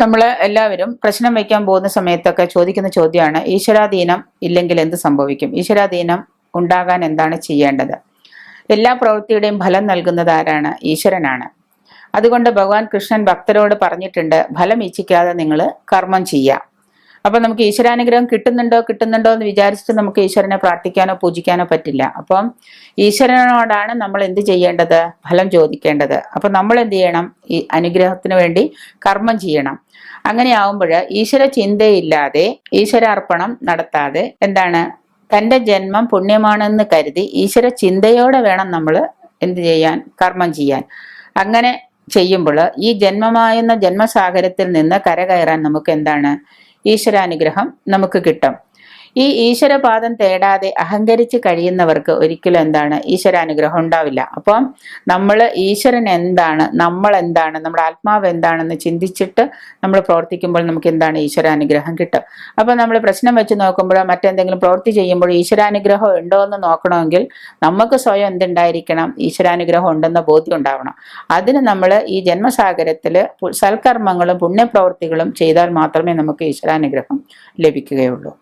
നമ്മൾ എല്ലാവരും പ്രശ്നം വയ്ക്കാൻ പോകുന്ന സമയത്തൊക്കെ ചോദിക്കുന്ന ചോദ്യമാണ്, ഈശ്വരാധീനം ഇല്ലെങ്കിൽ എന്ത് സംഭവിക്കും? ഈശ്വരാധീനം ഉണ്ടാകാൻ എന്താണ് ചെയ്യേണ്ടത്? എല്ലാ പ്രവൃത്തിയുടെയും ഫലം നൽകുന്നത് ആരാണ്? ഈശ്വരനാണ്. അതുകൊണ്ട് ഭഗവാൻ കൃഷ്ണൻ ഭക്തരോട് പറഞ്ഞിട്ടുണ്ട്, ഫലം ഇച്ഛിക്കാതെ നിങ്ങൾ കർമ്മം ചെയ്യുക. അപ്പൊ നമുക്ക് ഈശ്വരാനുഗ്രഹം കിട്ടുന്നുണ്ടോ എന്ന് വിചാരിച്ചിട്ട് നമുക്ക് ഈശ്വരനെ പ്രാർത്ഥിക്കാനോ പൂജിക്കാനോ പറ്റില്ല. അപ്പം ഈശ്വരനോടാണ് നമ്മൾ എന്ത് ചെയ്യേണ്ടത്? ഫലം ചോദിക്കേണ്ടത്. അപ്പൊ നമ്മൾ എന്ത് ചെയ്യണം? ഈ അനുഗ്രഹത്തിന് വേണ്ടി കർമ്മം ചെയ്യണം. അങ്ങനെ ആവുമ്പോൾ ഈശ്വര ചിന്തയില്ലാതെ, ഈശ്വരാർപ്പണം നടത്താതെ എന്താണ്, തൻ്റെ ജന്മം പുണ്യമാണെന്ന് കരുതി ഈശ്വര ചിന്തയോടെ വേണം നമ്മൾ എന്ത് ചെയ്യാൻ? കർമ്മം ചെയ്യാൻ. അങ്ങനെ ചെയ്യുമ്പോൾ ഈ ജന്മമായെന്ന ജന്മസാഗരത്തിൽ നിന്ന് കരകയറാൻ നമുക്ക് എന്താണ്? ഈശ്വരാനുഗ്രഹം നമുക്ക് കിട്ടും. ഈ ഈശ്വരപാദം തേടാതെ അഹങ്കരിച്ച് കഴിയുന്നവർക്ക് ഒരിക്കലും എന്താണ്? ഈശ്വരാനുഗ്രഹം ഉണ്ടാവില്ല. അപ്പം നമ്മൾ ഈശ്വരൻ എന്താണ്, നമ്മൾ എന്താണ്, നമ്മുടെ ആത്മാവ് എന്താണെന്ന് ചിന്തിച്ചിട്ട് നമ്മൾ പ്രവർത്തിക്കുമ്പോൾ നമുക്ക് എന്താണ്? ഈശ്വരാനുഗ്രഹം കിട്ടും. അപ്പൊ നമ്മൾ പ്രശ്നം വെച്ച് നോക്കുമ്പോഴോ മറ്റെന്തെങ്കിലും പ്രവൃത്തി ചെയ്യുമ്പോഴോ ഈശ്വരാനുഗ്രഹം ഉണ്ടോ എന്ന് നോക്കണമെങ്കിൽ നമുക്ക് സ്വയം എന്തുണ്ടായിരിക്കണം? ഈശ്വരാനുഗ്രഹം ഉണ്ടെന്ന ബോധ്യം ഉണ്ടാവണം. അതിന് നമ്മൾ ഈ ജന്മസാഗരത്തിൽ സൽക്കർമ്മങ്ങളും പുണ്യപ്രവൃത്തികളും ചെയ്താൽ മാത്രമേ നമുക്ക് ഈശ്വരാനുഗ്രഹം ലഭിക്കുകയുള്ളൂ.